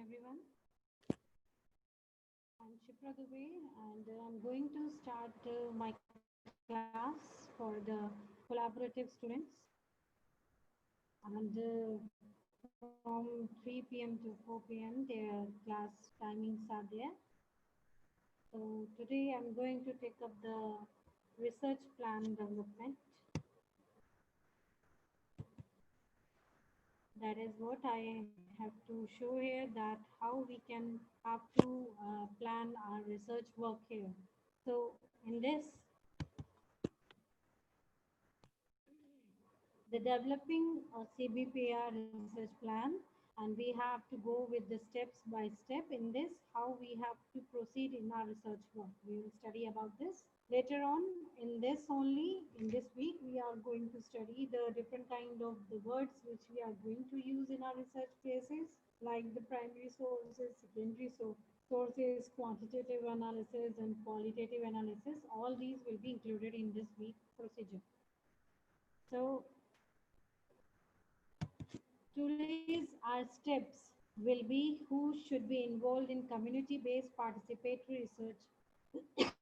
everyone. I'm Shipra Dubey and I'm going to start my class for the collaborative students. And from 3 p.m. to 4 p.m. their class timings are there. So today I'm going to take up the research plan development. That is what I have to show here, that how we can have to plan our research work here. So in this, the developing a CBPR research plan, and we have to go with the steps by step in this, how we have to proceed in our research work. We will study about this. Later on in this only, in this week, we are going to study the different kind of the words which we are going to use in our research places, like the primary sources, secondary sources, quantitative analysis, and qualitative analysis. All these will be included in this week procedure. So today's our steps will be who should be involved in community-based participatory research.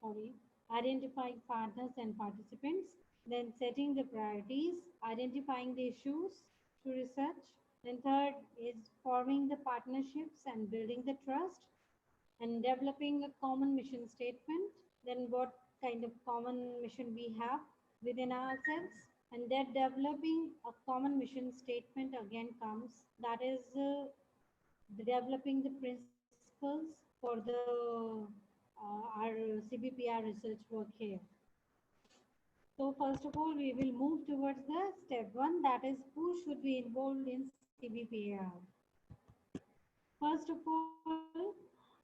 Sorry, identifying partners and participants, then setting the priorities, identifying the issues to research. Then third is forming the partnerships and building the trust and developing a common mission statement. Then what kind of common mission we have within ourselves, and that developing a common mission statement again comes, that is the developing the principles for the our CBPR research work here. So first of all, we will move towards the step one, that is who should be involved in CBPR. First of all,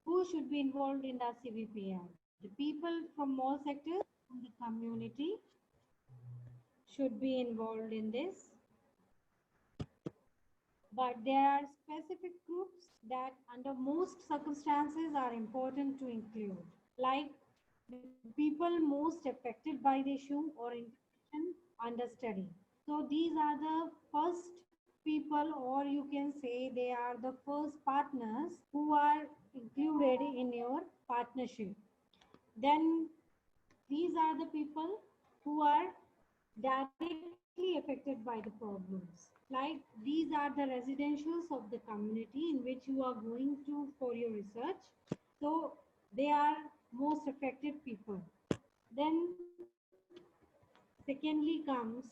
who should be involved in the CBPR? The people from all sectors in the community should be involved in this. But there are specific groups that under most circumstances are important to include, like the people most affected by the issue or intervention under study. So these are the first people, or you can say they are the first partners who are included in your partnership. Then these are the people who are directly affected by the problems. Like these are the residentials of the community in which you are going to for your research. So they are most affected people. Then secondly comes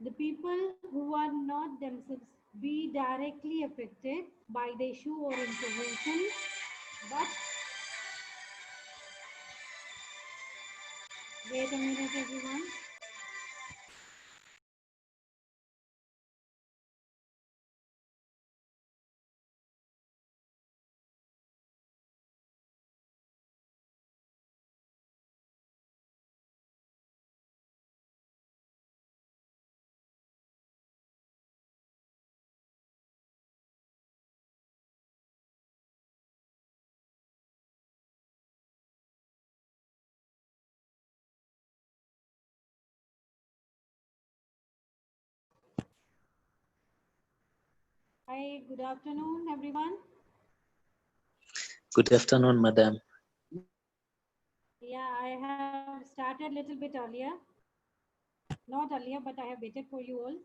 the people who are not themselves be directly affected by the issue or intervention, but wait a minute everyone. Hi, good afternoon everyone. Good afternoon, madam. Yeah, I have started a little bit earlier. Not earlier, but I have waited for you all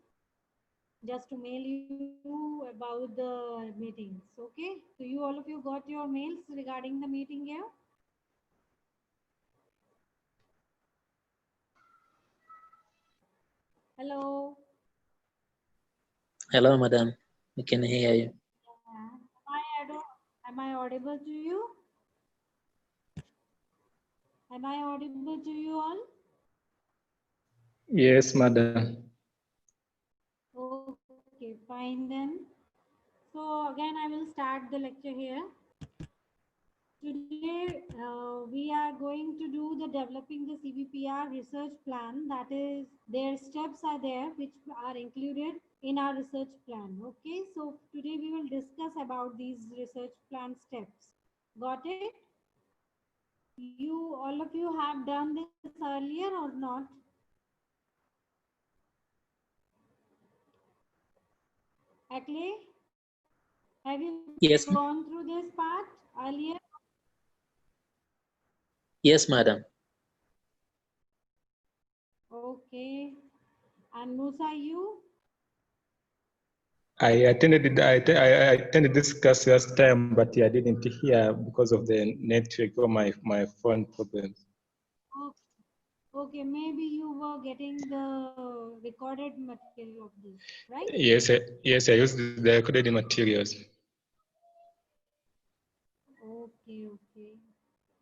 just to mail you about the meetings. Okay? So you all of you got your mails regarding the meeting here? Hello? Hello, madam. We can hear you. Yeah. Am I audible to you? Am I audible to you all? Yes, madam. Okay, fine then. So again, I will start the lecture here. Today, we are going to do the developing the CBPR research plan. That is, their steps are there which are included in our research plan. Okay, so today we will discuss about these research plan steps. Got it? You, all of you have done this earlier or not? Akle, have you Yes, gone through this part earlier? yes, madam. Okay. And Musa, you? I attended this class last time, but I didn't hear because of the network or my phone problems. Okay, maybe you were getting the recorded material of this, right? Yes, I used the recorded materials. Okay.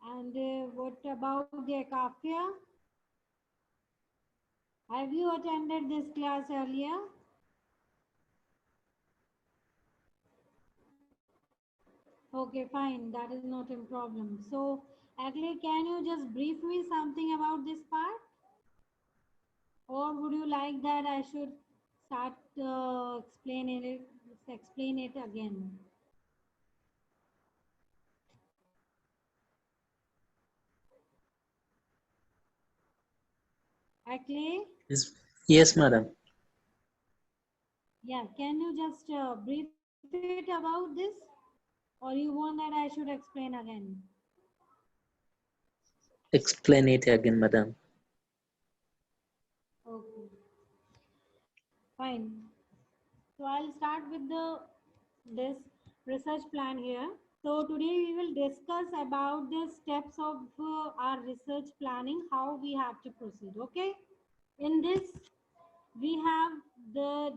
And what about the Akafia? Have you attended this class earlier? Okay, fine. That is not a problem. So, Akle, can you just brief me something about this part? Or would you like that I should start explain it again? Akle? Yes, yes, madam. Yeah, can you just brief it about this? Or you want that I should explain again? Explain it again, madam. Okay, fine. So I'll start with this research plan here. So today we will discuss about the steps of our research planning, how we have to proceed. Okay. In this, we have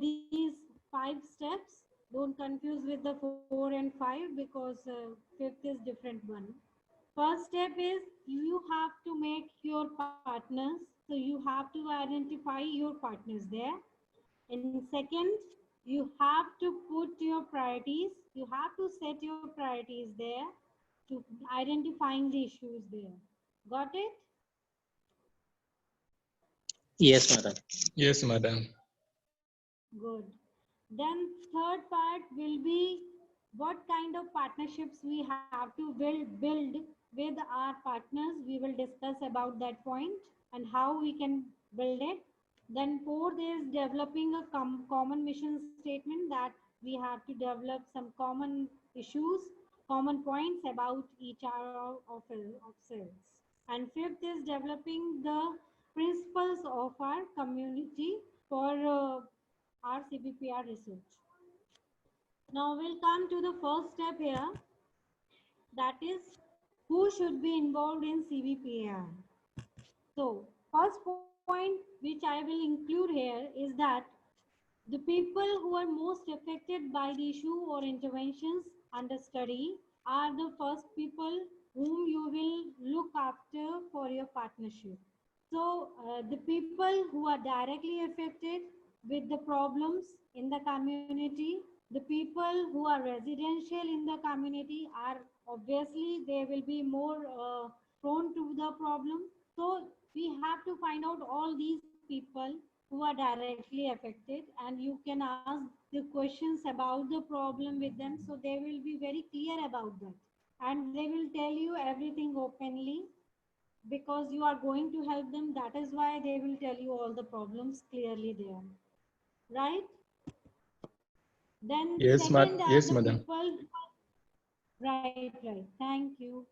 these 5 steps. Don't confuse with the 4 and 5 because fifth is different one. First step is you have to make your partners. So you have to identify your partners there. In second, you have to put your priorities. You have to set your priorities there to identifying the issues there. Got it? Yes, madam. Yes, madam. Good. Then third part will be what kind of partnerships we have to build with our partners. We will discuss about that point and how we can build it. Then fourth is developing a common mission statement that we have to develop some common issues, common points about each other of cells. And fifth is developing the principles of our community for our CBPR research. Now we'll come to the first step here, that is who should be involved in CBPR. So first point which I will include here is that the people who are most affected by the issue or interventions under study are the first people whom you will look after for your partnership. So, the people who are directly affected with the problems in the community, the people who are residential in the community are obviously they will be more prone to the problem. So, we have to find out all these people who are directly affected, and you can ask the questions about the problem with them, so they will be very clear about that, and they will tell you everything openly because you are going to help them. That is why they will tell you all the problems clearly there, right? Then second are Yes, the madam. people. Right, thank you.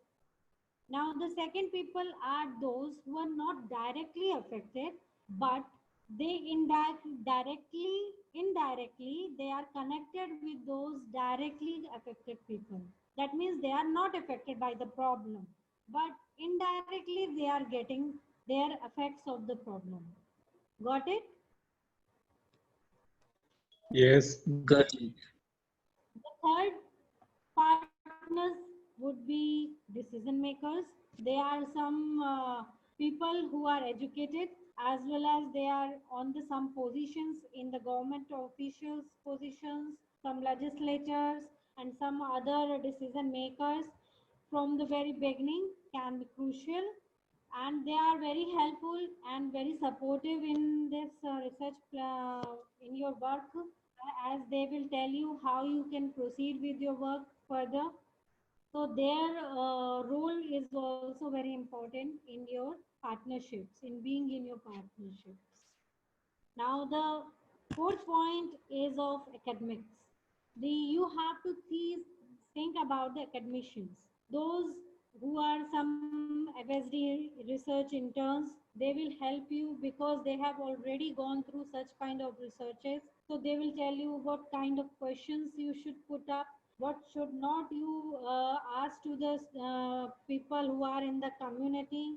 Now the second people are those who are not directly affected, but they indirectly they are connected with those directly affected people. That means they are not affected by the problem, but indirectly they are getting their effects of the problem. Got it? Yes. Got it. The third partners would be decision makers. They are some people who are educated as well as they are on the some positions in the government officials positions, some legislators and some other decision makers from the very beginning can be crucial, and they are very helpful and very supportive in this research in your work, as they will tell you how you can proceed with your work further. So their role is also very important in your partnerships, in being in your partnerships. Now the fourth point is of academics. You have to think about the academicians. Those who are some FSD research interns, they will help you because they have already gone through such kind of researches. So they will tell you what kind of questions you should put up, what should not you ask to the people who are in the community.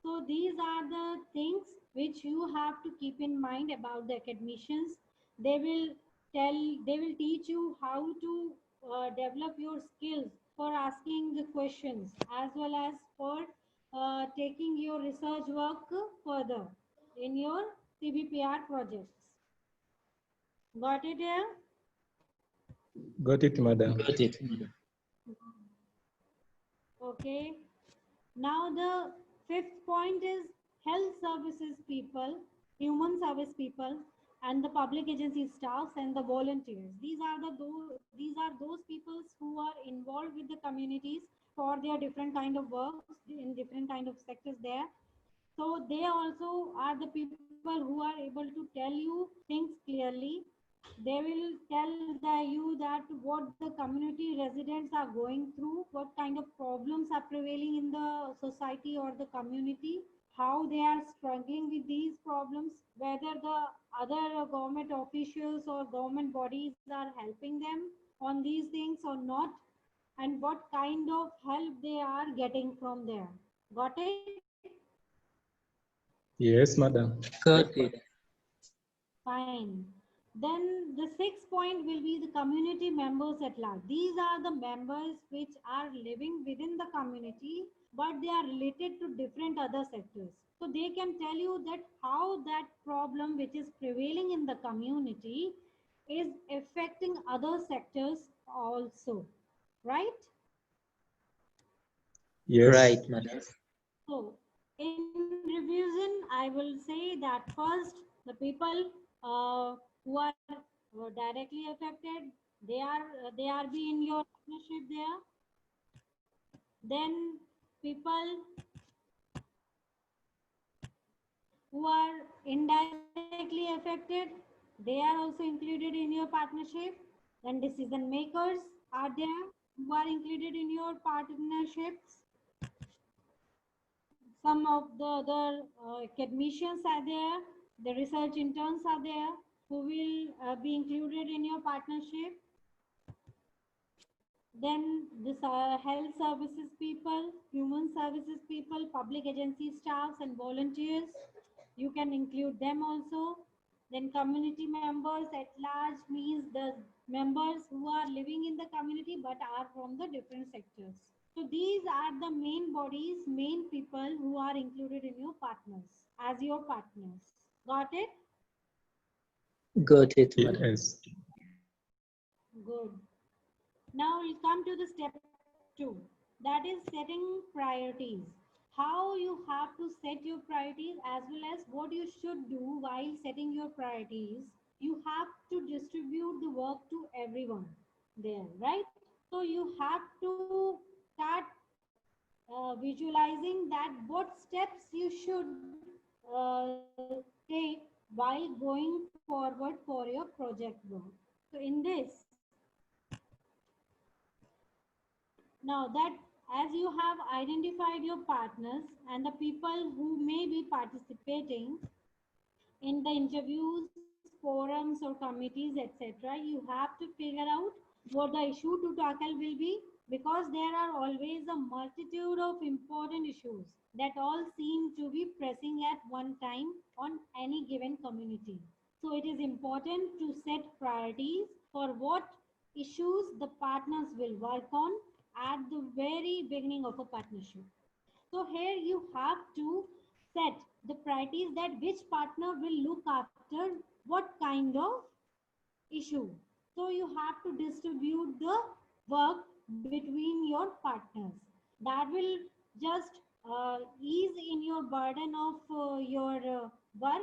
So these are the things which you have to keep in mind about the academicians. They will they will teach you how to develop your skills for asking the questions as well as for taking your research work further in your CBPR projects. Got it here? Got it, madam. Got it, madam. Okay. Now the fifth point is health services people, human service people, and the public agency staffs and the volunteers. These are those people who are involved with the communities for their different kind of works in different kind of sectors there. So they also are the people who are able to tell you things clearly. They will tell you that what the community residents are going through, what kind of problems are prevailing in the society or the community, how they are struggling with these problems, whether the other government officials or government bodies are helping them on these things or not, and what kind of help they are getting from there. Got it? Yes, madam. Got it. Fine. Then the sixth point will be the community members at large. These are the members which are living within the community, but they are related to different other sectors. So they can tell you that how that problem which is prevailing in the community is affecting other sectors also. Right? Yes. Right, madam. So, in revision, I will say that first, the people who are directly affected, they are be in your partnership there. Then, people who are indirectly affected, they are also included in your partnership. Then, decision makers are there who are included in your partnerships. Some of the other academicians are there, the research interns are there who will be included in your partnership. Then this health services people, human services people, public agency staffs and volunteers, you can include them also. Then community members at large means the members who are living in the community but are from the different sectors. So these are the main bodies, main people who are included in your partners, as your partners. Got it? Got it, madam. Yes. Good. Now we'll come to the step 2, that is setting priorities. How you have to set your priorities as well as what you should do while setting your priorities. You have to distribute the work to everyone there, right? So you have to start visualizing that what steps you should take while going forward for your project work. So in this, now that as you have identified your partners and the people who may be participating in the interviews, forums, or committees, etc., you have to figure out what the issue to tackle will be, because there are always a multitude of important issues that all seem to be pressing at one time on any given community. So it is important to set priorities for what issues the partners will work on at the very beginning of a partnership. So here you have to set the priorities that which partner will look after what kind of issue. So you have to distribute the work between your partners. That will just ease in your burden of your work,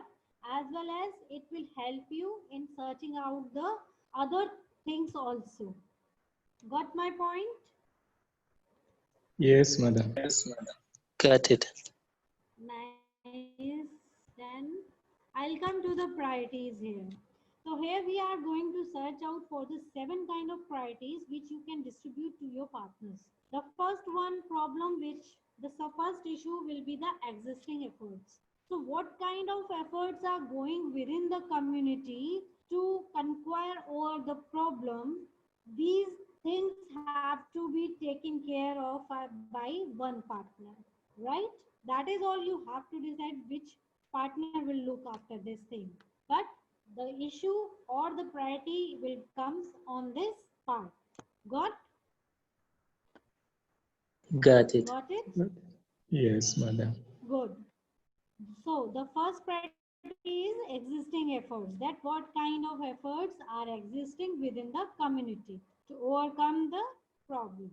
as well as it will help you in searching out the other things also. Got my point? Yes, madam. Got it. Nice. Then I'll come to the priorities here. So here we are going to search out for the 7 kind of priorities which you can distribute to your partners. The first one problem first issue will be the existing efforts. So what kind of efforts are going within the community to conquer over the problem? These things have to be taken care of by one partner, right? That is all. You have to decide which partner will look after this thing. But the issue or the priority will comes on this part. Got Got it. got it? Yes, madam. Good. So the first priority is existing efforts. That what kind of efforts are existing within the community to overcome the problem.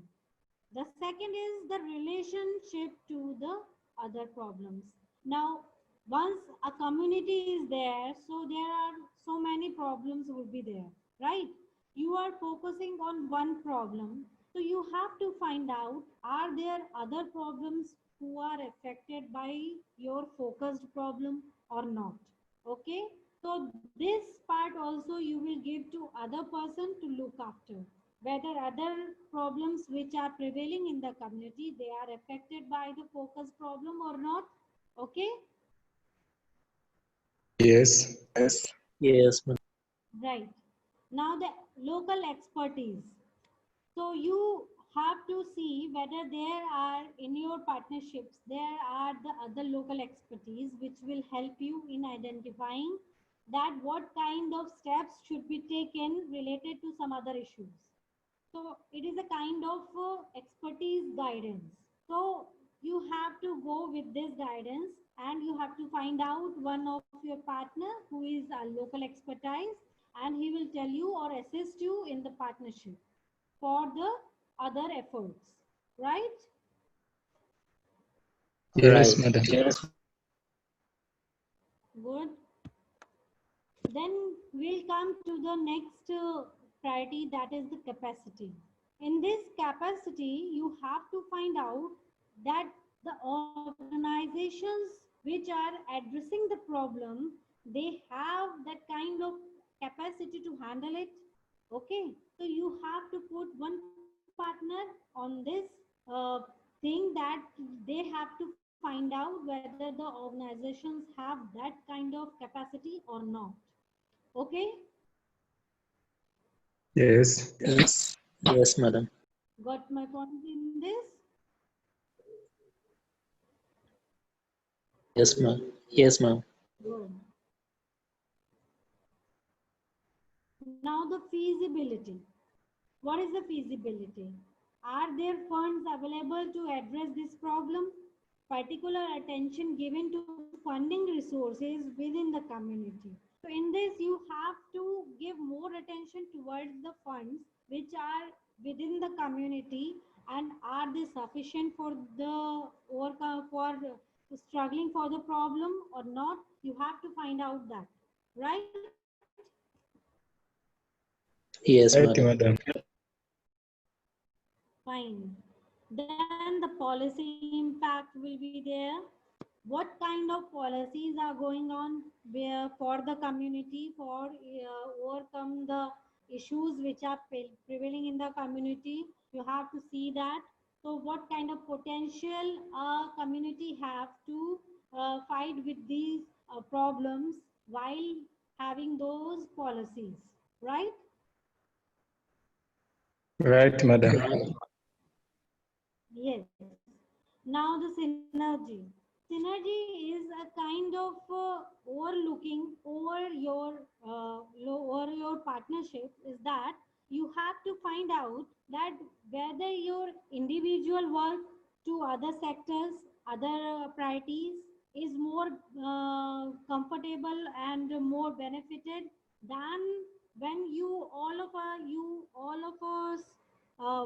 The second is the relationship to the other problems. Now, once a community is there, so there are so many problems will be there, right? You are focusing on one problem, so you have to find out are there other problems who are affected by your focused problem or not. Okay, so this part also you will give to other person to look after whether other problems which are prevailing in the community they are affected by the focus problem or not. Okay, Yes. Yes, madam. right. Now the local expertise. So you have to see whether there are in your partnerships there are the other local expertise which will help you in identifying that what kind of steps should be taken related to some other issues. So it is a kind of expertise guidance. So you have to go with this guidance and you have to find out one of your partner who is a local expertise and he will tell you or assist you in the partnership for the other efforts. Right? Yes, Right. madam. Good. Then we'll come to the next priority that is the capacity. In this capacity, you have to find out that the organizations which are addressing the problem, they have that kind of capacity to handle it. Okay, so you have to put one partner on this uh, thing that they have to find out whether the organizations have that kind of capacity or not. Okay, Yes. Yes, madam. got my point in this? Yes, ma'am. Yes, ma'am. Good. Now the feasibility. What is the feasibility? Are there funds available to address this problem? Particular attention given to funding resources within the community. So in this you have to give more attention towards the funds which are within the community and are they sufficient for the overcome for struggling for the problem or not? You have to find out that, right? Yes, Right, madam. madam. Fine. Then the policy impact will be there. What kind of policies are going on where for the community for overcome the issues which are prevailing in the community? You have to see that. So what kind of potential community have to fight with these problems while having those policies, right? Right, madam. Yes. Now the synergy. Synergy is a kind of overlooking over your partnership is that you have to find out that whether your individual work to other sectors, other priorities is more comfortable and more benefited than when you all of us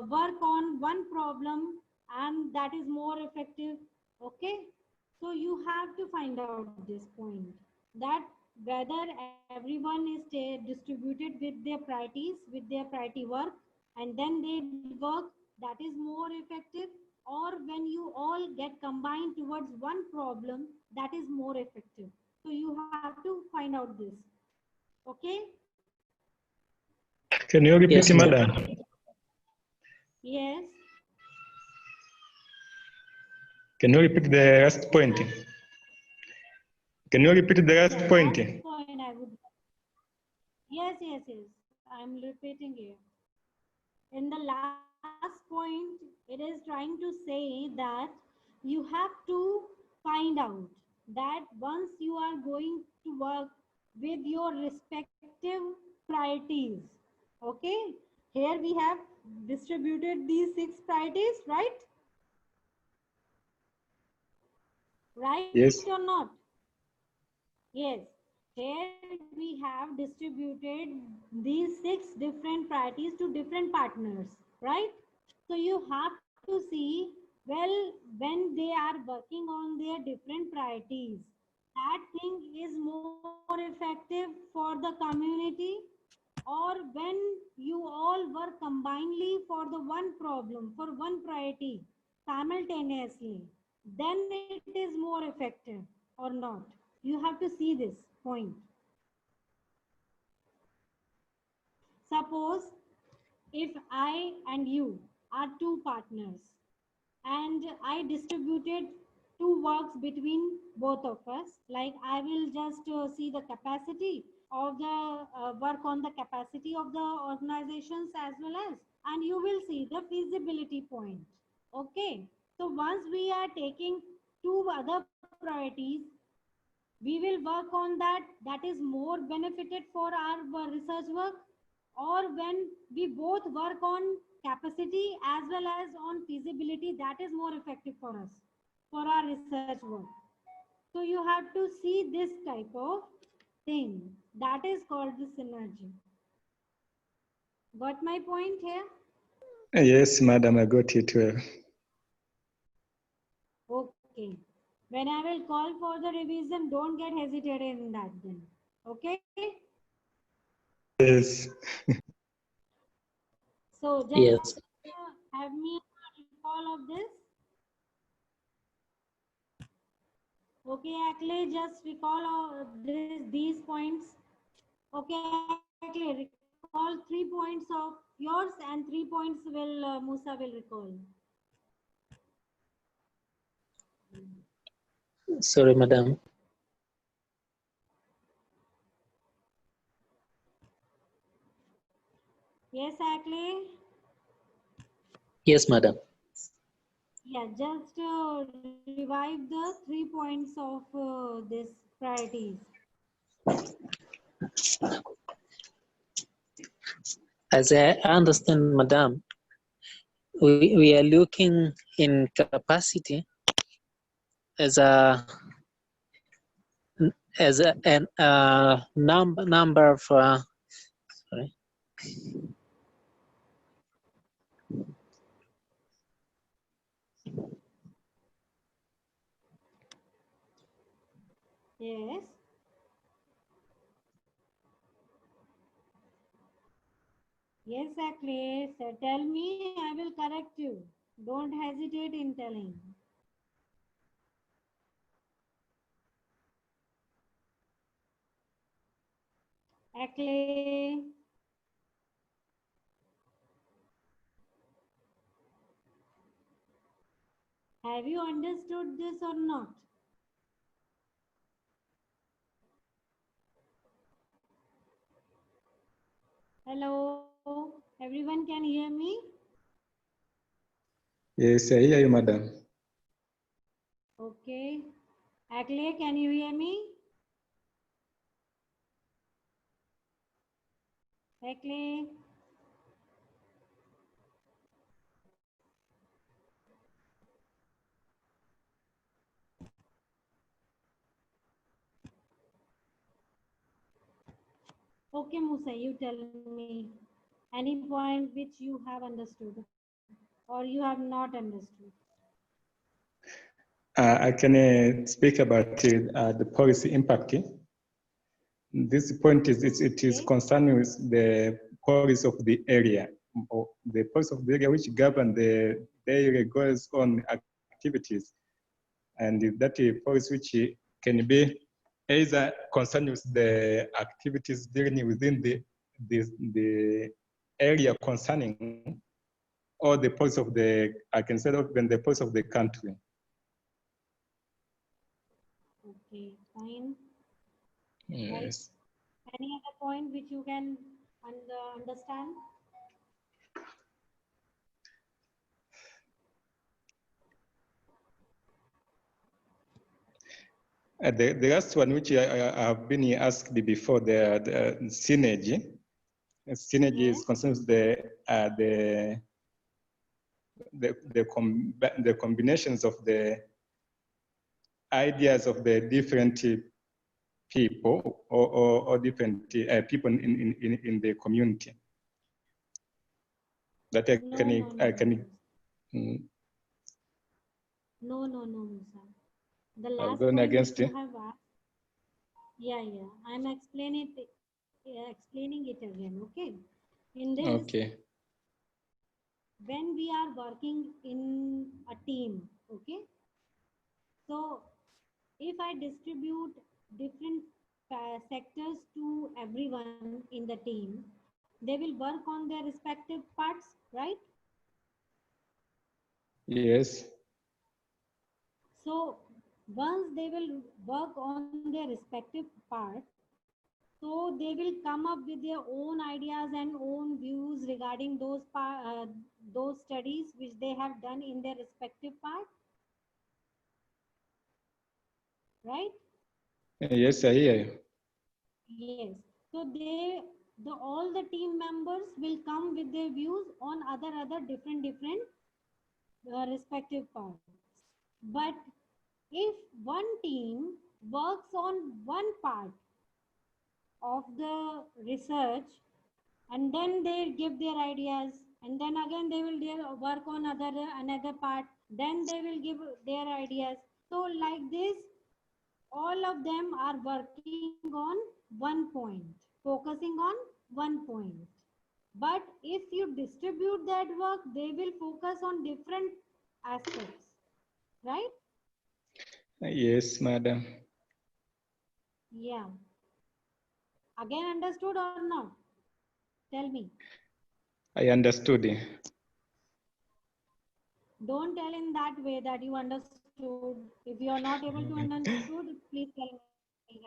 work on one problem and that is more effective. Okay, so you have to find out this point that whether everyone is distributed with their priorities with their priority work and then they work that is more effective or when you all get combined towards one problem that is more effective. So you have to find out this. Okay, Can you repeat, Yes, ma'am. madam? Yes. Can you repeat the last point? Can you repeat the last The point? last point I would. Yes, yes, yes. I'm repeating it. In the last point, it is trying to say that you have to find out that once you are going to work with your respective priorities, okay? Here we have distributed these 6 priorities, right? Right Yes. or not? Yes. Here we have distributed these 6 different priorities to different partners, right? So you have to see, well, when they are working on their different priorities, that thing is more effective for the community, or when you all work combinedly for the one problem, for one priority simultaneously, then it is more effective or not. You have to see this point. Suppose if I and you are two partners and I distributed two works between both of us, like I will just see the capacity of the work on the capacity of the organizations as well as, and you will see the feasibility point. Okay, so once we are taking two other priorities, we will work on that is more benefited for our research work, or when we both work on capacity as well as on feasibility, that is more effective for us for our research work. So you have to see this type of thing, that is called the synergy. Got my point here? Yes, madam, I got it well. Okay, when I will call for the revision, don't get hesitated in that then. Okay, Yes. so just Yes. have me recall of this. Okay, Akle, just recall these points. Okay, Akle, recall 3 points of yours and 3 points will Musa will recall. Sorry, madam. Yes, Akle. Yes, madam. Yeah, just revive the 3 points of this priorities. As I understand, madam, we are looking in capacity as a an number of sorry. Yes. Yes, Akle. So tell me, I will correct you. Don't hesitate in telling. Akle. Have you understood this or not? Hello, everyone can hear me? Yes, I hear you, madam. Okay. Akle, can you hear me? Akle. Okay, Musa, you tell me any point which you have understood or you have not understood. I can speak about the policy impact. This point is it is Okay. concerning with the policy of the area, or the policy of the area which govern the area goes on activities, and that policy which can be either concerned with the activities dealing within the area concerning all the parts of the, I can say even the parts of the country. Okay, fine. Yes. Any other point which you can understand? The last one, which I have been asked before, the synergy. Synergy Yes. concerns the combinations of the ideas of the different people or different people in the community. That I can. No, Musa. The I'll last go point against which it. you have asked. Yeah. I'm explaining it again. Okay. In this, Okay. when we are working in a team, okay. So if I distribute different sectors to everyone in the team, they will work on their respective parts, right? Yes. So once they will work on their respective part, so they will come up with their own ideas and own views regarding those studies which they have done in their respective part, right? Yes, I hear you. Yes. So all the team members will come with their views on other different respective parts. But if one team works on one part of the research and then they give their ideas and then again they will work on another part, then they will give their ideas. So like this, all of them are working on one point, focusing on one point. But if you distribute that work, they will focus on different aspects, right? Yes, madam. Yeah. Again, understood or not? Tell me. I understood. Don't tell in that way that you understood. If you are not able to understood, please tell me.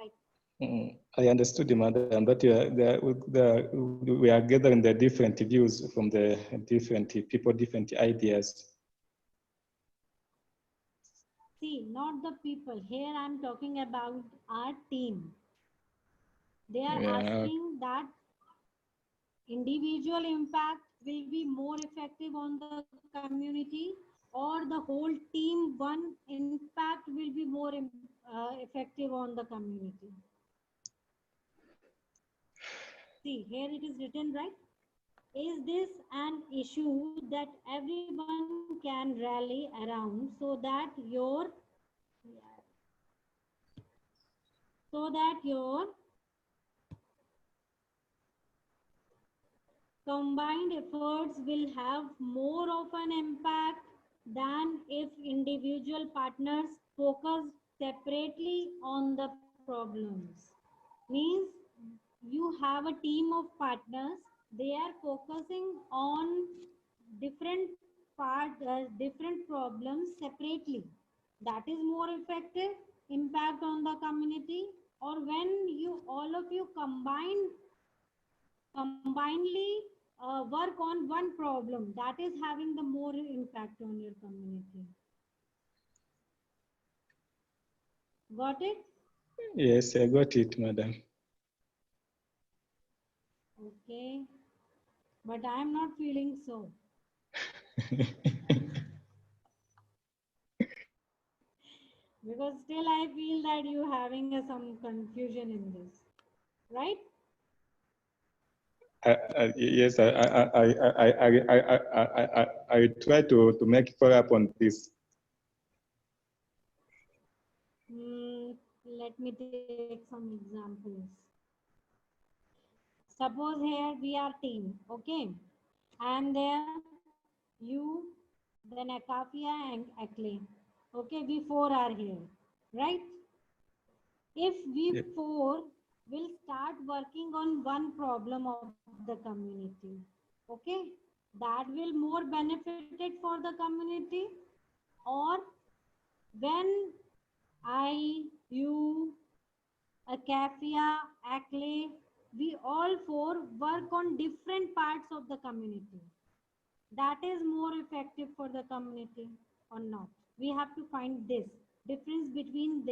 Right. I understood, madam, that we are gathering the different views from the different people, different ideas. See, not the people. Here I am talking about our team. They are Yeah. asking that individual impact will be more effective on the community, or the whole team one impact will be more effective on the community. See, here it is written, right? Is this an issue that everyone can rally around so that your combined efforts will have more of an impact than if individual partners focus separately on the problems? Means you have a team of partners, they are focusing on different different problems separately. That is more effective impact on the community, or when you all of you combinedly work on one problem, that is having the more impact on your community. Got it? Yes, I got it, madam. Okay, but I am not feeling so. Because still I feel that you having some confusion in this, right? Yes, I try to make follow up on this. Let me take some examples. Suppose here we are team, okay? And there you, then Akafia and Akle. Okay, we four are here, right? If we Yep. four will start working on one problem of the community, Okay, that will more benefited for the community. Or when I, you, Acacia, Ackley, we all four work on different parts of the community. That is more effective for the community or not. We have to find this difference between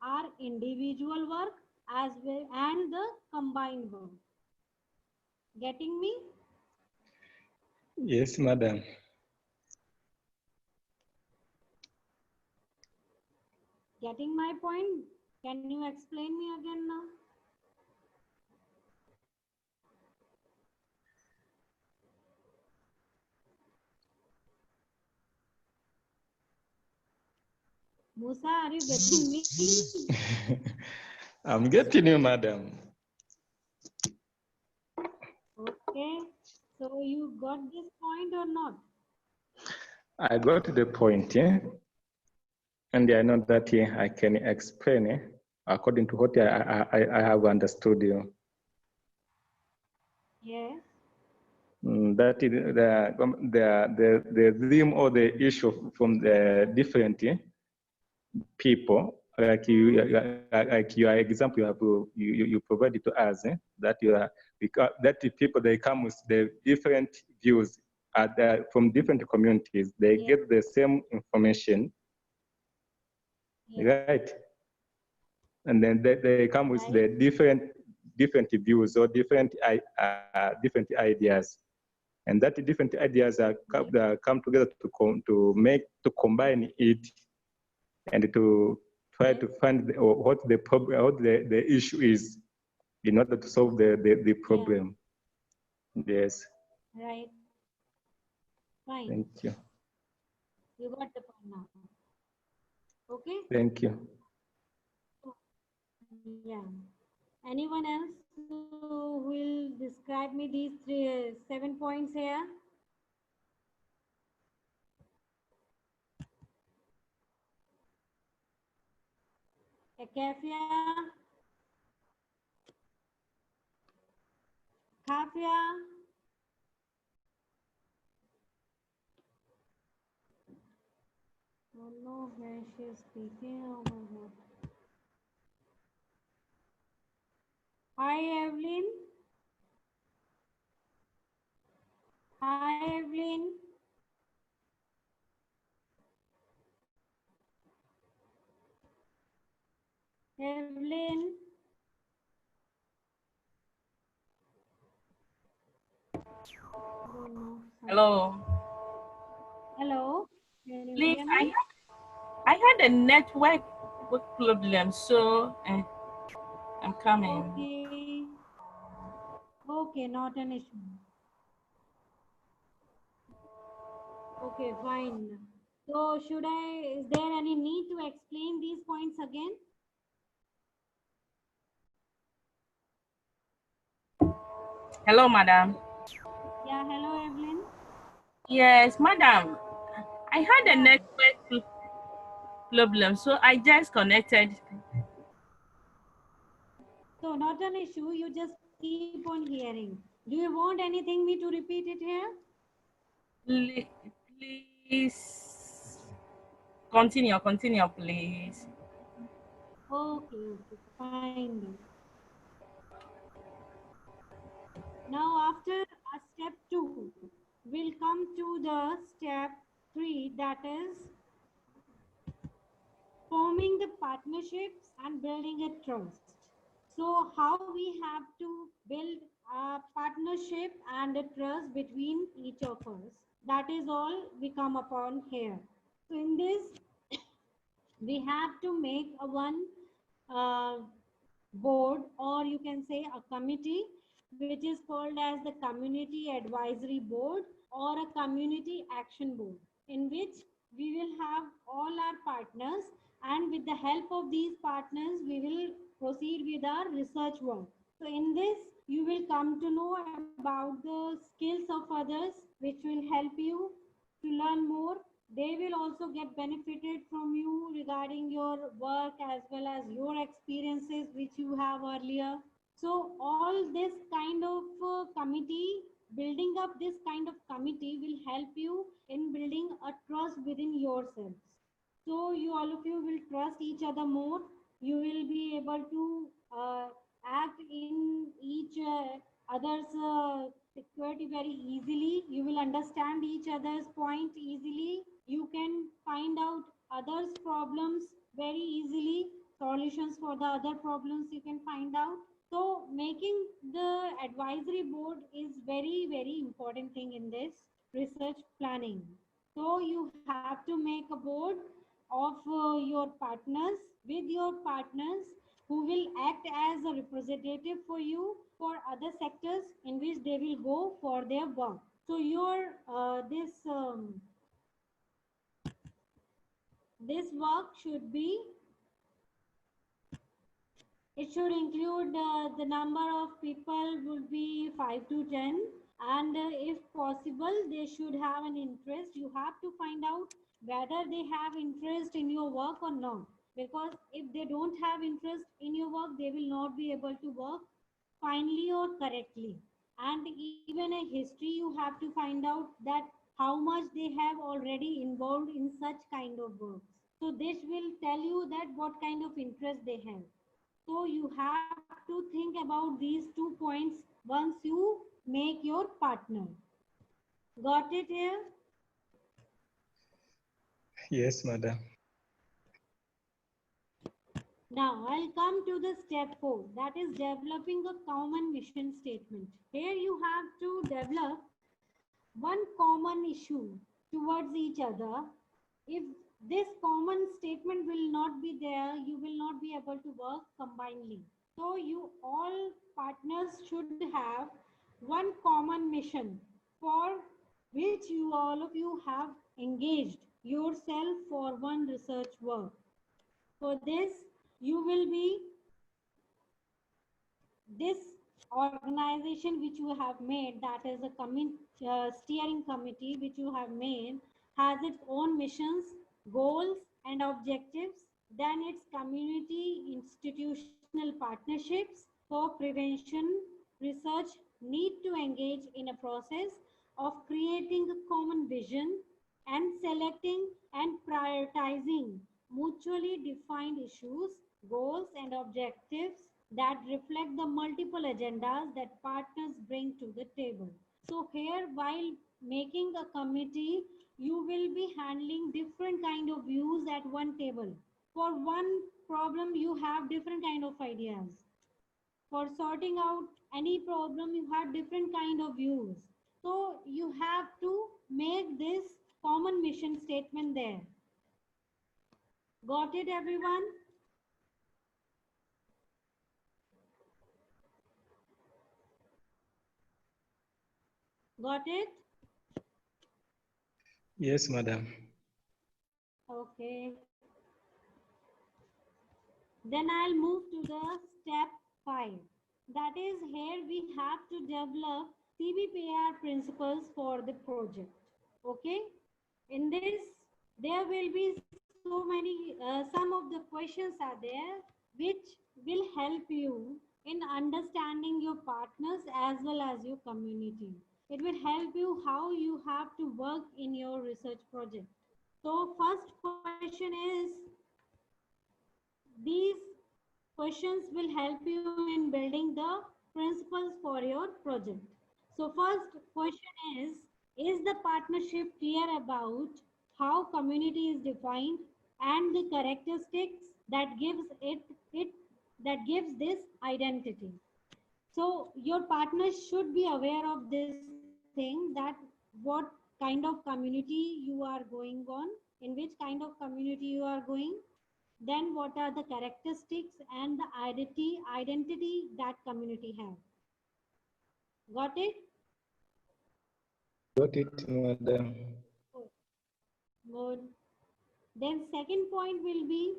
our individual work as well and the combined work. Getting me? Yes, madam. Getting my point? Can you explain me again now? Musa, are you getting me? I'm getting you, madam. Okay. So you got this point or not? I got the point, yeah? And I know that I can explain according to what I have understood you. Yes. That is the theme or the issue from the different people, like like your example you provided to us, that you are, because that the people, they come with the different views from different communities, they Yes. get the same information, Yes. right? And then they come with Right. the different views or different ideas, and that different ideas are Yes. come together to combine it and to try Yes. to find what the problem, what the issue is, in order to solve the Yeah. problem. Yes. Right. Fine. Thank you. You got the point now. Okay. Thank you. Yeah. Anyone else who will describe me these 7 points here? Ekafia, Kafia. Oh no, where she is speaking. Oh my god. Hi, Evelyn. Hi, Evelyn. Evelyn. I don't know. Hello. Hello. Can you Please, hear me? I had a network problem, so I'm coming. Okay. Okay, not an issue. Okay, fine. So is there any need to explain these points again? Hello, madam. Yeah, hello, Evelyn. Yes, madam. I had a Yeah. network problem, so I just connected. So not an issue. You just keep on hearing. Do you want anything me to repeat it here? Please continue, please. Okay, okay, fine then. Now, after step 2, we'll come to the step 3, that is forming the partnerships and building a trust. So, how we have to build a partnership and a trust between each of us. That is all we come upon here. So, in this, we have to make a one uh, board, or you can say a committee, which is called as the community advisory board or a community action board, in which we will have all our partners, and with the help of these partners we will proceed with our research work. So in this you will come to know about the skills of others, which will help you to learn more. They will also get benefited from you regarding your work as well as your experiences which you have earlier. So all this kind of committee, building up this kind of committee will help you in building a trust within yourselves. So you all of you will trust each other more. You will be able to act in each other's security very easily. You will understand each other's point easily. You can find out others' problems very easily. Solutions for the other problems you can find out. So making the advisory board is very, very important thing in this research planning. So you have to make a board of your partners, with your partners who will act as a representative for you for other sectors in which they will go for their work. So your this work should be, it should include the number of people would be 5 to 10, and if possible they should have an interest. You have to find out whether they have interest in your work or not, because if they don't have interest in your work they will not be able to work finely or correctly. And even a history you have to find out that how much they have already involved in such kind of works. So this will tell you that what kind of interest they have. So you have to think about these 2 points once you make your partner. Got it here? Yes, madam. Now I'll come to the step 4, that is developing a common mission statement. Here you have to develop one common issue towards each other. If this common statement will not be there, you will not be able to work combinedly. So you all partners should have one common mission for which you all of you have engaged yourself for one research work. For this, you will be this organization which you have made, that is a steering committee which you have made, has its own missions, goals and objectives. Then its community institutional partnerships for prevention research need to engage in a process of creating a common vision and selecting and prioritizing mutually defined issues, goals and objectives that reflect the multiple agendas that partners bring to the table. So here, while making a committee, you will be handling different kind of views at one table. For one problem, you have different kind of ideas. For sorting out any problem, you have different kind of views. So you have to make this common mission statement there. Got it, everyone? Got it? Yes, madam. Okay. Then I'll move to the step 5. That is, here we have to develop CBPR principles for the project. Okay. In this, there will be so many, some of the questions are there which will help you in understanding your partners as well as your community. It will help you how you have to work in your research project. So first question is, these questions will help you in building the principles for your project. So first question is the partnership clear about how community is defined and the characteristics that it that gives this identity? So your partners should be aware of this thing, that what kind of community you are going on, in which kind of community you are going, then what are the characteristics and the identity that community have. Got it? Got it, madam. Good. Then second point will be,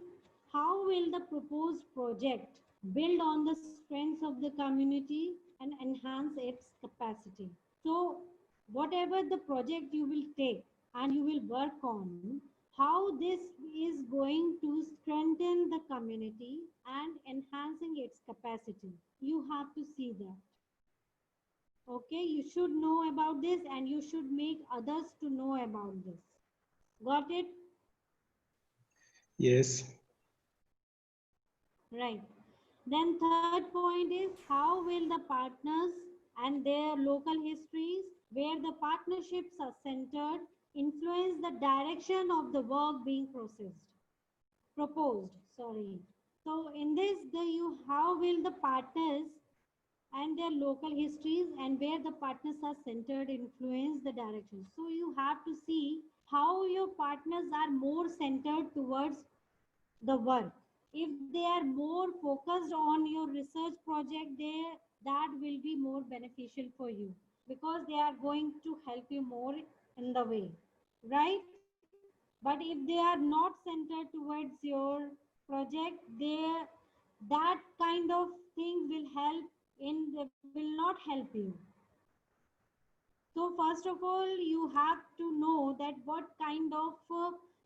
how will the proposed project build on the strengths of the community and enhance its capacity? So whatever the project you will take and you will work on, how this is going to strengthen the community and enhancing its capacity. You have to see that. Okay, you should know about this and you should make others to know about this. Got it? Yes. Right. Then third point is how will the partners and their local histories, where the partnerships are centered, influence the direction of the work being proposed. Sorry. So in this, how will the partners and their local histories and where the partners are centered influence the direction. So you have to see how your partners are more centered towards the work. If they are more focused on your research project, that will be more beneficial for you because they are going to help you more in the way, right? But if they are not centered towards your project, that kind of thing will help will not help you. So first of all, you have to know that what kind of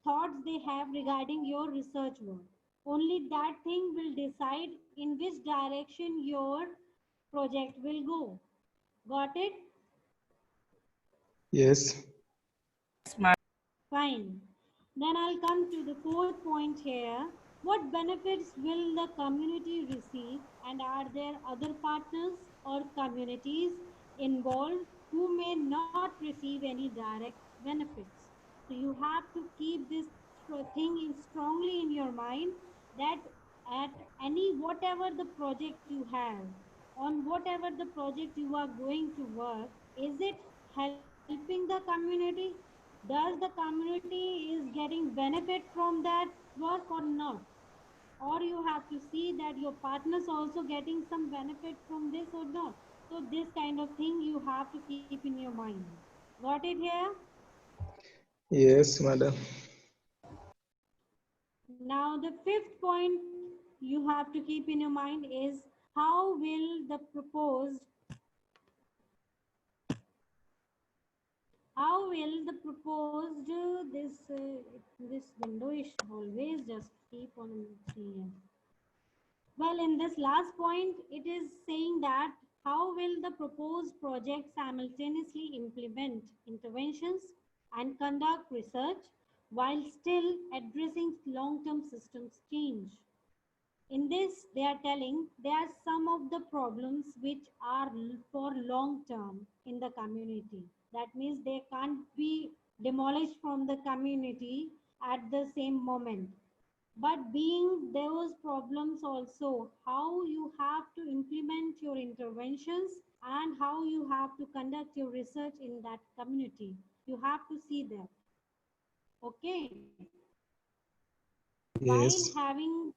thoughts they have regarding your research work. Only that thing will decide in which direction your project will go. Got it? Yes. Fine. Then I'll come to the fourth point here. What benefits will the community receive, and are there other partners or communities involved who may not receive any direct benefits? So you have to keep this thing strongly in your mind that at any whatever the project you have, on whatever the project you are going to work, is it helping the community? Does the community is getting benefit from that work or not? Or you have to see that your partners also getting some benefit from this or not. So this kind of thing you have to keep in your mind. Got it here? Yes, madam. Now the fifth point you have to keep in your mind is how will the proposed how will the proposed this window is always just keep on seeing. Well, in this last point, it is saying that how will the proposed project simultaneously implement interventions and conduct research while still addressing long-term systems change? In this, they are telling there are some of the problems which are for long term in the community. That means they can't be demolished from the community at the same moment. But being those problems also, how you have to implement your interventions and how you have to conduct your research in that community. You have to see that. Okay. While Yes. having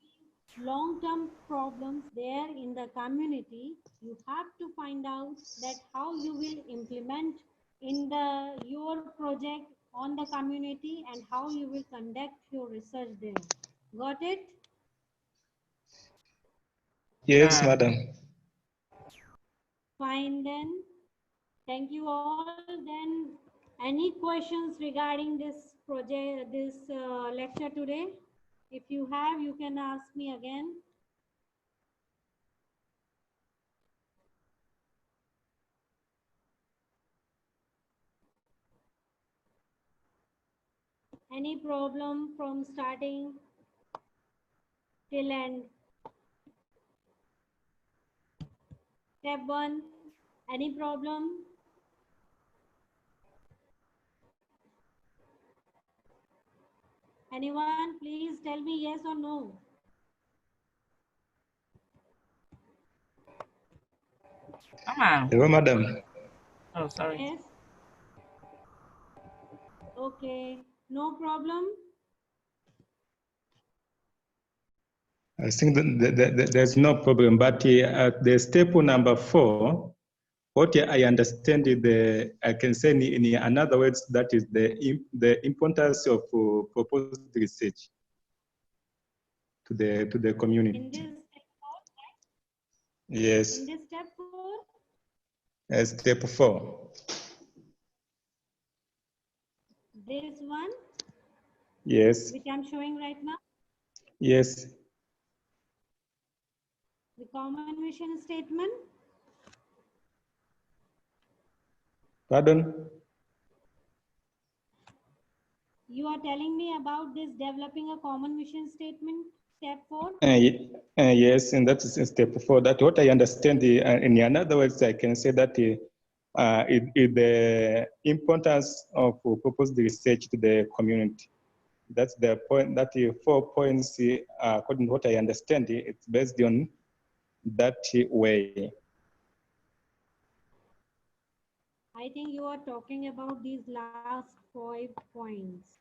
long-term problems there in the community, you have to find out that how you will implement in your project on the community and how you will conduct your research there. Got it? Yes, madam. Fine then. Thank you all. Then any questions regarding this project, this lecture today? If you have, you can ask me again. Any problem from starting till end? Step 1, any problem? Anyone, please tell me yes or no. Come on. Hello, madam. Oh, sorry. Yes? Okay, no problem. I think that there's no problem, but at the step number 4, what I understand is I can say in another words, that is the importance of proposed research to the community. In this step 4, Yes. in this step 4, Step 4. this one. Yes. which I'm showing right now. Yes. The common mission statement. Pardon? You are telling me about this developing a common mission statement, step 4. Yes, and that is in step 4. That what I understand. In another words, I can say that the importance of proposed research to the community. That's the point. That 4 points, according to what I understand, it's based on that way. I think you are talking about these last 5 points,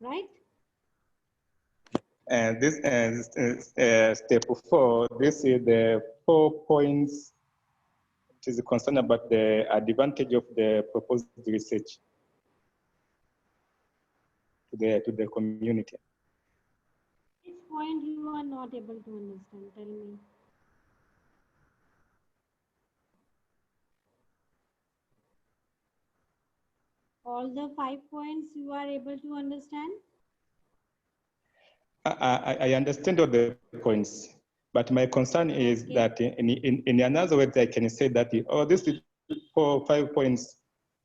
right? And this step 4, this is the 4 points. It is concerned about the advantage of the proposed research to the community. Which point you are not able to understand? Tell me. All the 5 points you are able to understand? I understand all the points, but my concern is Okay. that in another way, I can say that these 4 5 points,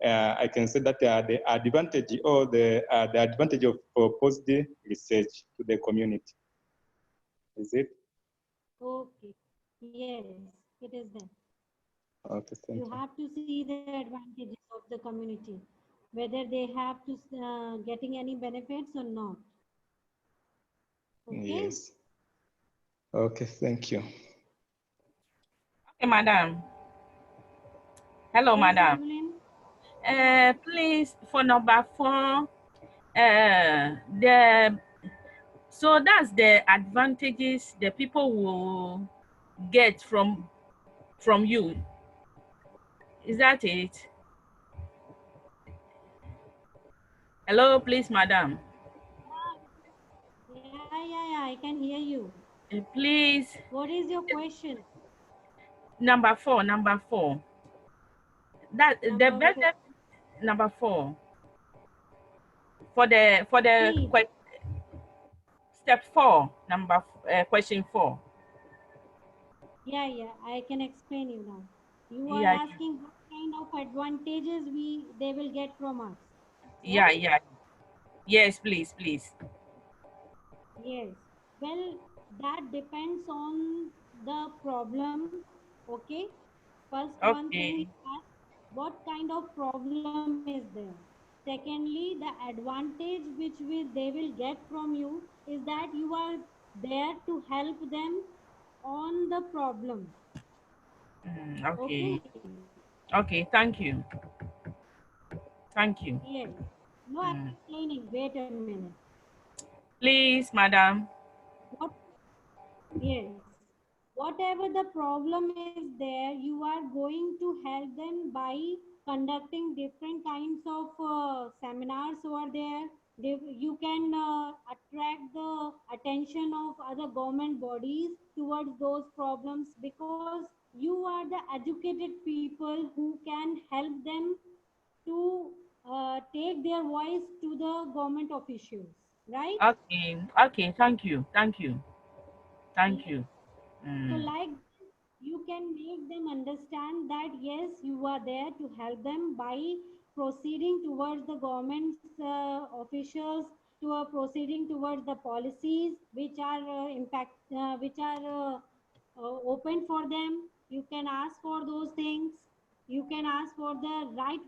I can say that the advantage or the advantage of proposed research to the community. Is it? Okay. Yes, it is there. Okay, thank You you. have to see the advantages of the community, whether they have to getting any benefits or not. Okay. Yes. Okay, thank you. Okay, madam. Hello, Yes, madam. Evelyn. Please, for number 4, so that's the advantages the people will get from you. Is that it? Hello, please, madam. Yeah, I can hear you. Please, What is your question? number 4. That the Number 4. benefit number 4 for the See, step 4, question 4. yeah, I can explain you now. You are Yeah, asking what kind of advantages they will get from us, yeah, right? yeah. Yes, please. Yes. Well, that depends on the problem. Okay. First, one thing is Okay. that what kind of problem is there. Secondly, the advantage which they will get from you is that you are there to help them on the problem. Okay. Okay. Okay, thank you. Thank you. Yes. No, I'm Mm. explaining. Wait a minute. Please, madam. What? Yes. Whatever the problem is there, you are going to help them by conducting different kinds of seminars over there. You can attract the attention of other government bodies towards those problems because you are the educated people who can help them to take their voice to the government officials, right? Okay, thank you. Thank Yes. you. So, Mm. like this, you can make them understand that yes, you are there to help them by proceeding towards the government's officials, to proceeding towards the policies which are which are open for them. You can ask for those things. You can ask for the right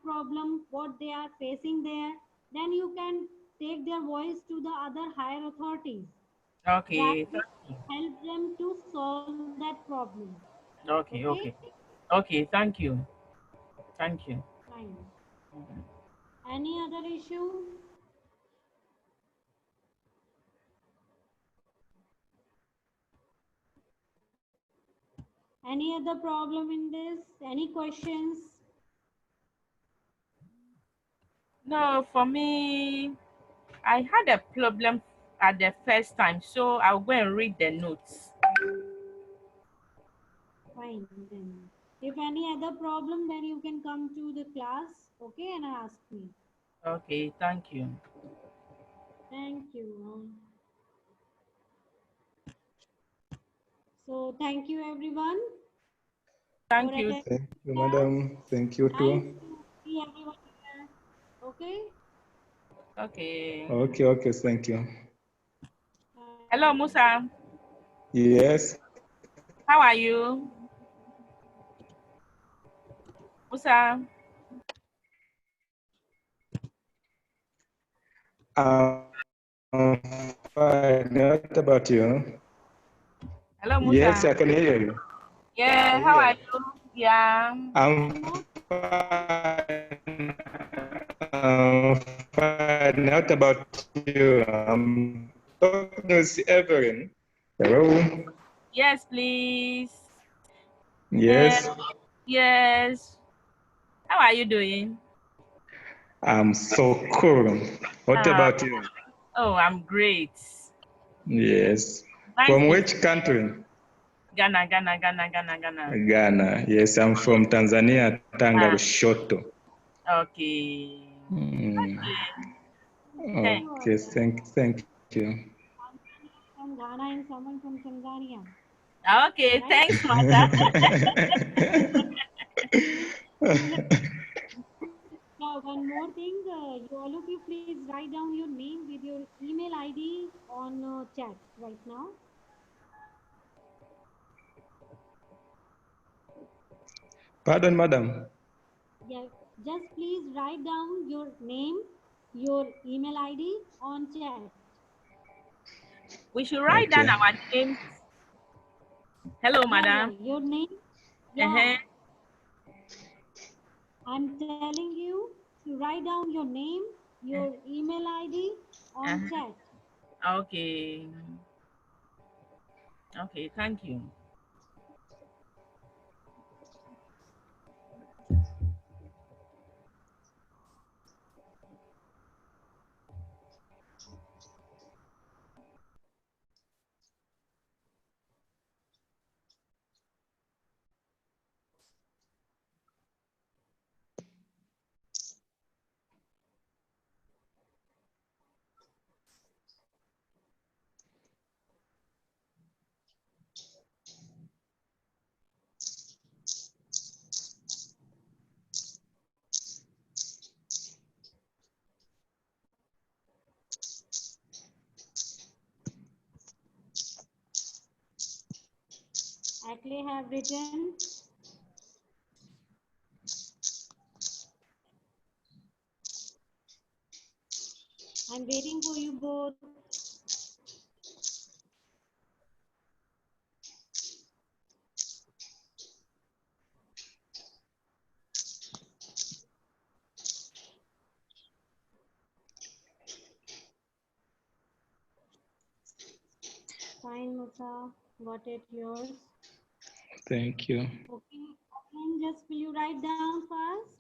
problem what they are facing there. Then you can take their voice to the other higher authorities that Okay, will help them to solve that problem. okay, Okay? okay. Okay, thank you. Thank you. Fine. Any other issue? Any other problem in this? Any questions? No, for me, I had a problem at the first time, so I'll go and read the notes. Fine then. If any other problem, then you can come to the class, okay, and ask me. Okay, thank you. Thank you. So thank you everyone Thank for you. attending Thank you, class. madam. Thank you Nice too. to see everyone here. Okay. Okay. Okay, thank you. Hello, Musa. Yes. How are you? Musa. Fine. What about you? Hello, Yes, Musa. I can hear you. Yeah, how are you? Yeah. I'm fine. I'm fine. What about you? I'm talking with Evelyn. Hello. Yes, please. Yes, Yes. How are you doing? I'm so cool. What Uh, about you? oh, I'm great. Yes. Nice From to which country? Ghana, Ghana, Ghana, Ghana, Ghana. Ghana. Yes, I'm from Tanzania, Tanga, Ah, Lushoto. okay. Mm. Thank- Okay, thank you. From Ghana and someone from Tanzania. Okay, Right? thanks, mother. Now, one more thing, you all of you please write down your name with your email ID on chat right now. Pardon, madam. Yeah, just please write down your name, your email ID on chat. We should write down Okay. our names. Hello, Yeah, madam. your name. Yeah, Uh-huh. I'm telling you to write down your name, your email ID on Uh-huh. chat. Okay. Okay, thank you. Ackley have written. I'm waiting for you both. Fine, Musa. Got it, yours. Thank you. Okay, and just will you write down first?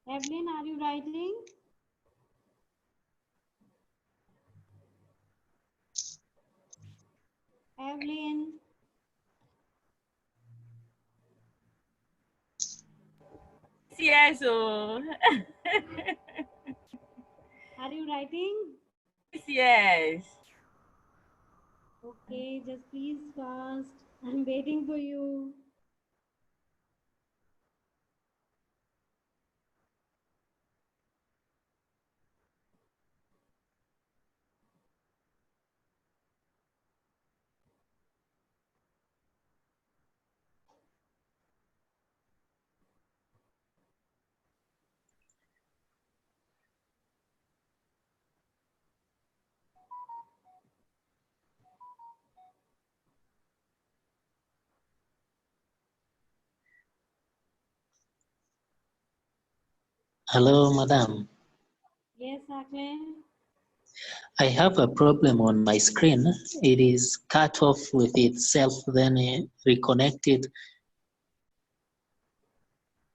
Evelyn, are you writing? Evelyn, Yes, oh. are you writing? Yes. Okay, just please fast. I'm waiting for you. Hello, madam. Yes, Jacqueline. I have a problem on my screen. It is cut off with itself, then reconnected.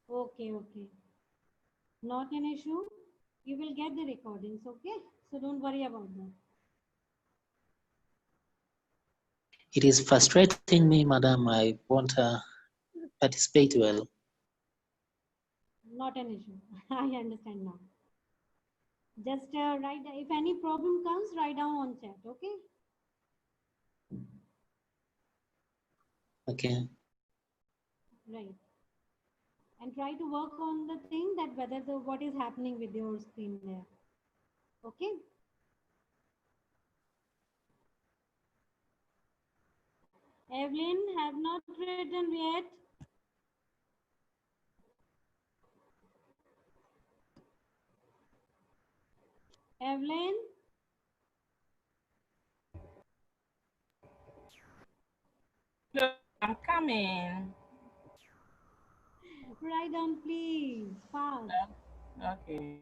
Okay, okay. Not an issue. You will get the recordings, okay? So don't worry about that. It is frustrating me, madam. I won't participate well. Not an issue. I understand now. Just write, if any problem comes, write down on chat, okay? Okay. Right. And try to work on the thing that whether the what is happening with your screen there. Okay? Evelyn, have not written yet. Evelyn, No, I'm coming. write down please, fast. Okay.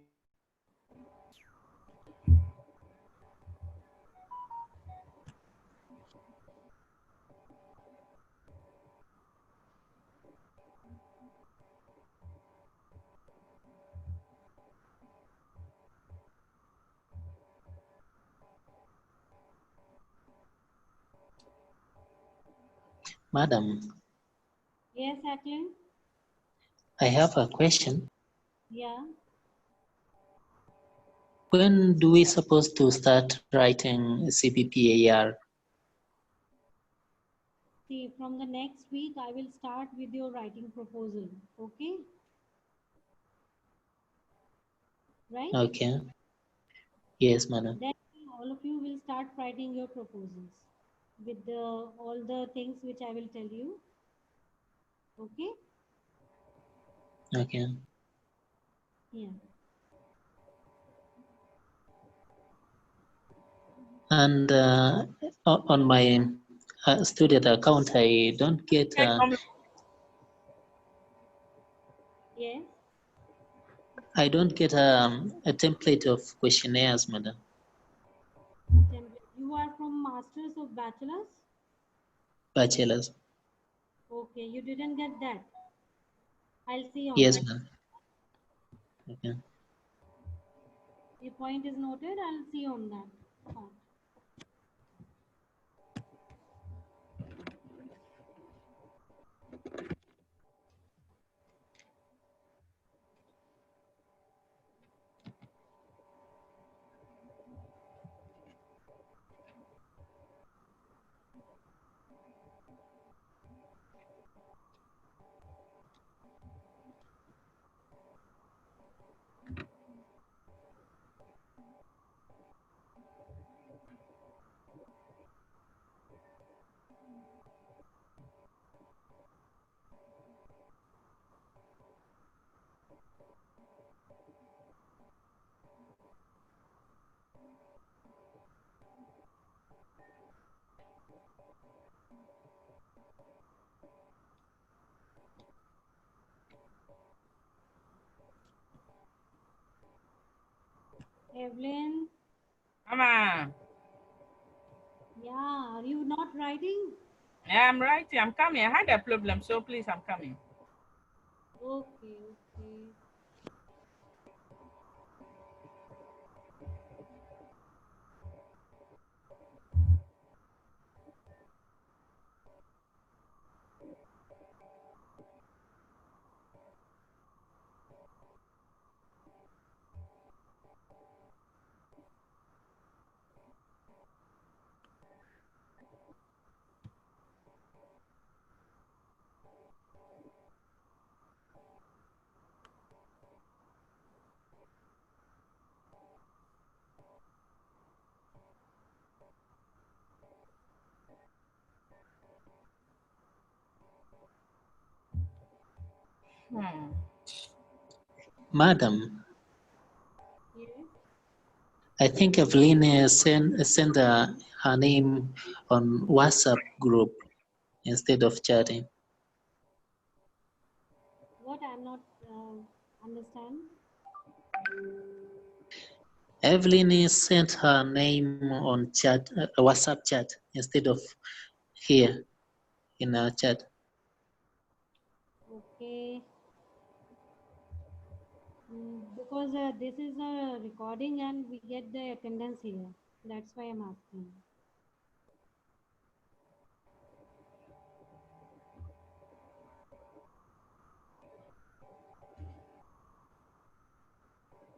Madam, Yes, Jacqueline? I have a question. Yeah. When do we supposed to start writing CPPAR? See, from the next week, I will start with your writing proposal. Okay? Right? Okay. Yes, madam. Then all of you will start writing your proposals with all the things which I will tell you. Okay? Okay. Yeah. And on my student account, I don't get Okay, Yes. a template of questionnaires, madam. You are from masters or bachelors? Bachelors. Okay, you didn't get that. I'll see on Yes, that. madam. Okay. The point is noted. I'll see on that part. Evelyn, come on. yeah, are you not writing? Yeah, I'm writing. I'm coming. I had a problem, so please, I'm coming. Okay, okay. Hmm. Madam, Yes. I think Evelyn sent her name on WhatsApp group instead of chatting. What I'm not understand. Evelyn sent her name on chat, WhatsApp chat instead of here in our chat. Okay. Because this is a recording and we get the attendance here. That's why I'm asking.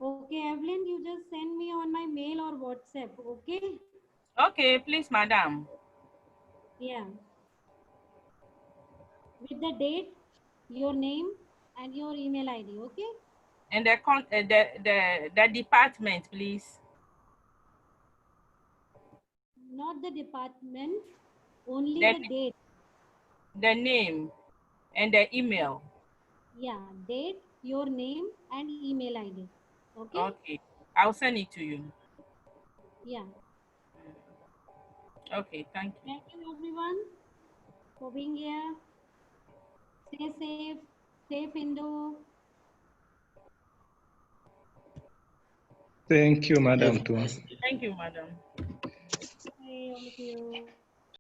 Okay, Evelyn, you just send me on my mail or WhatsApp, okay? Okay, please, madam. Yeah. With the date, your name, and your email ID, okay? And the department, please. Not the department, only The, the date. the name and the email. Yeah, date, your name, and email ID. Okay? Okay, I'll send it to you. Yeah. Okay, thank you. Thank you, everyone, for being here. Stay safe. Safe indoor. Thank you, Madam. Have a Too. nice day. Thank you, madam. Bye, all of you.